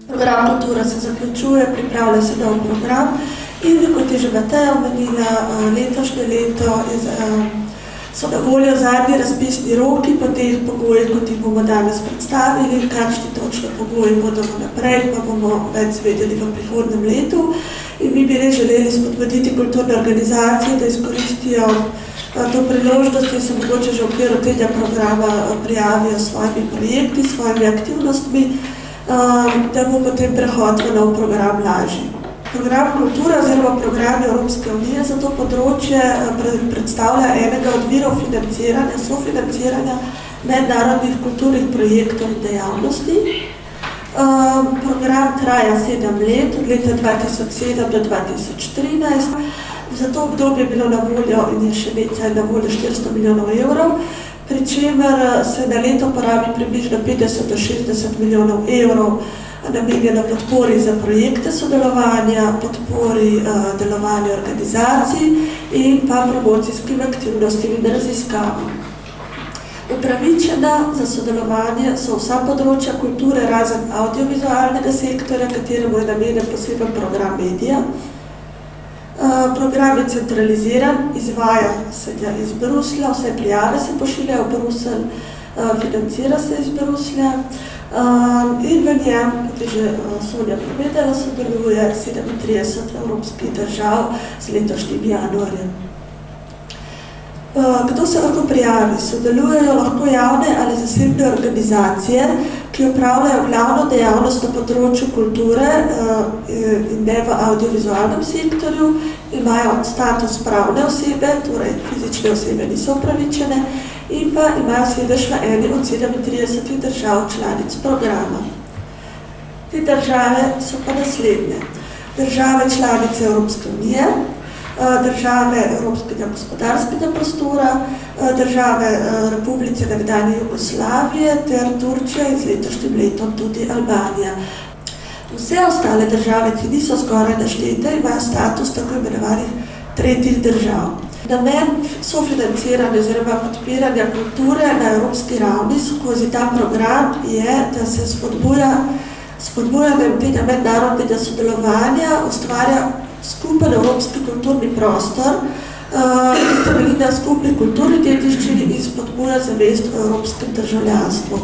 Program kultura se zaključuje, pripravlja se nov program in kot je že Mateja omenila, letošnje leto so na voljo zadnji razpisni roki po teh pogojih, kot jih bomo danes predstavili, kakšni točno pogoji bodo naprej, pa bomo več zvedeli v prihodnem letu. In mi bi res želeli spodbuditi kulturne organizacije, da izkoristijo to priložnost in se mogoče že v okviru tega programa prijavijo s svojimi projekti, s svojimi aktivnostmi, da bo potem prehod v nov program lažji. Program kultura oziroma program Evropske unije za to področje predstavlja enega od virov financiranja, sofinanciranja mednarodnih kulturnih projektov in dejavnosti. Program traja 7 let, od leta 2007 do 2013. Za to obdobje je bilo na voljo in je še nekaj na voljo 400 milijonov evrov, pri čemer se na leto porabi približno 50 do 60 milijonov evrov namenjeno podpori za projekte sodelovanja, podpori delovanja organizacij in pa promocijskim aktivnostim in raziskavam. Upravičena za sodelovanje so vsa področja kulture razen audiovizualnega sektorja, kateremu je namenjen poseben program medija. Program je centraliziran, izvaja se ga iz Bruslja, vse prijave se pošiljajo v Bruselj, financira se iz Bruslja in v njem, kot je že Sonja povedala, sodeluje 37 evropskih držav z letošnjim januarjem. Kdo se lahko prijavi? Sodelujejo lahko javne ali zasebne organizacije, ki opravljajo glavno dejavnost na področju kulture in ne v audiovizualnem sektorju, imajo status pravne osebe, torej fizične osebe niso upravičene, in pa imajo sedež v eni od 37 držav članic programa. Te države so pa naslednje. Države članice Evropske unije, države Evropskega gospodarskega prostora, države Republike nekdanje Jugoslavije ter Turčija in z letošnjim letom tudi Albanija. Vse ostale države, ki niso zgoraj naštete, imajo status tako imenovanih tretjih držav. Namen sofinanciranja oziroma podpiranja kulture na evropski ravni skozi ta program je, da se spodbujanjem tega mednarodnega sodelovanja ustvarja skupen evropski kulturni prostor, ki temelji na skupni kulturni dediščini in spodbuja zavest o evropskem državljanstvu.